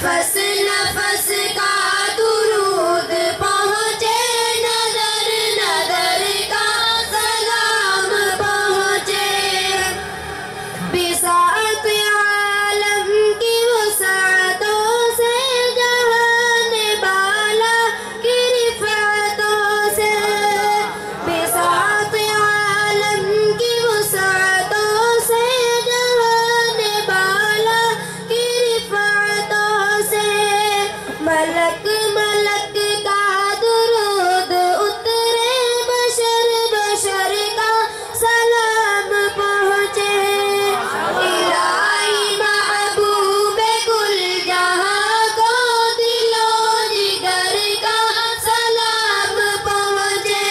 نفس نفس کا درود پہنچے، نظر نظر کا سلام پہنچے، بساط عالم کی وسعتوں سے، جہان بالا کی رفعتوں سے، بساط عالم کی وسعتوں سے، جہان بالا کی رفعتوں سے، ملک ملک کا درود اترے، بشر بشر کا سلام پہنچے، الہی محبوب کل جہاں کو دل و جگر کا سلام پہنچے،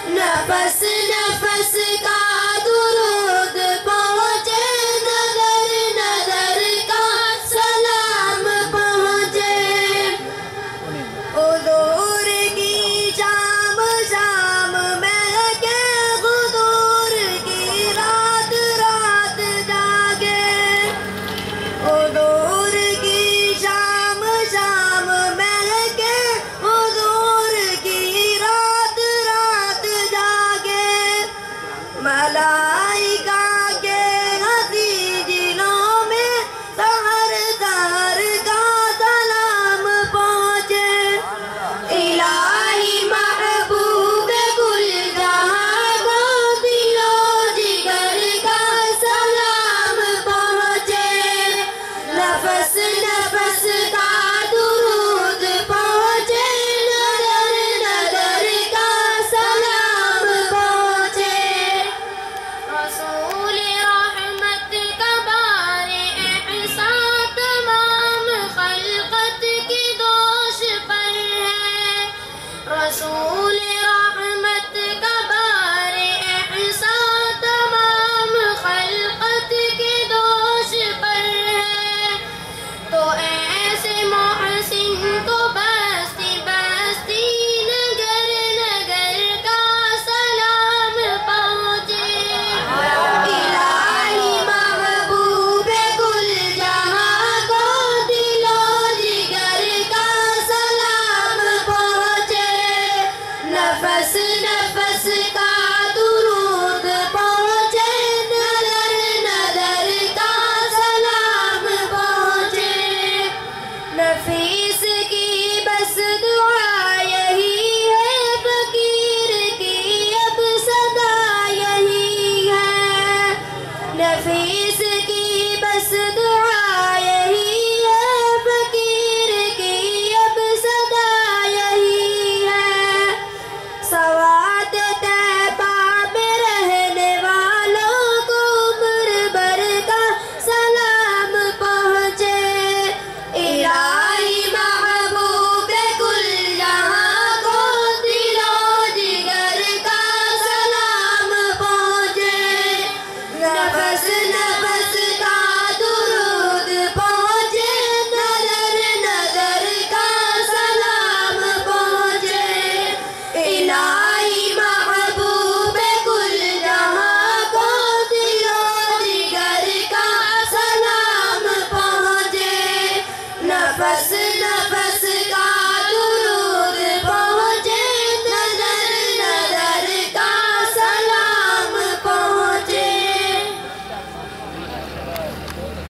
نفس نفس کا درود پہنچے، نظر نظر کا سلام پہنچے، حضور کی شام شام مہکے، حضور کی رات رات جاگے، حضور کی شام شام مہکے، حضور کی رات رات جاگے، ملائکہ کے ہنسی دلوں میں سحر سحر کا سلام پہنچے، الہی محبوب کل جہاں کو دل و جگر کا سلام پہنچے، نفس نفس کا درود پہنچے، نظر نظر کا سلام پہنچے، رسول رحمت کا بار احسان تمام خلقت کی دوش پر ہے، رسول رحمت کا بار احسان تمام خلقت کی دوش پر ہے، تو ایسے محسن کو بستی بستی نگر نگر کا سلام پہنچے، الہی محبوب کل جہاں کو دل و جگر کا سلام پہنچے، نفس نفس کا درود پہنچے، نظر نظر کا سلام پہنچے، نفیس کی بس دعا یہی ہے، فقیر کی اب صدا یہی ہے، نفیس کی بس دعا یہی ہے، فقیر کی اب صدا یہی ہے، سوات طیبہ میں رہنے والوں کو عمر بھر کا سلام پہنچے، الہی محبوب کل جہاں کو دل و جگر کا سلام پہنچے، نفس نفس کا درود پہنچے، نظر نظر کا سلام پہنچے، الہی محبوب کل جہاں کو دل و جگر کا سلام پہنچے، نفس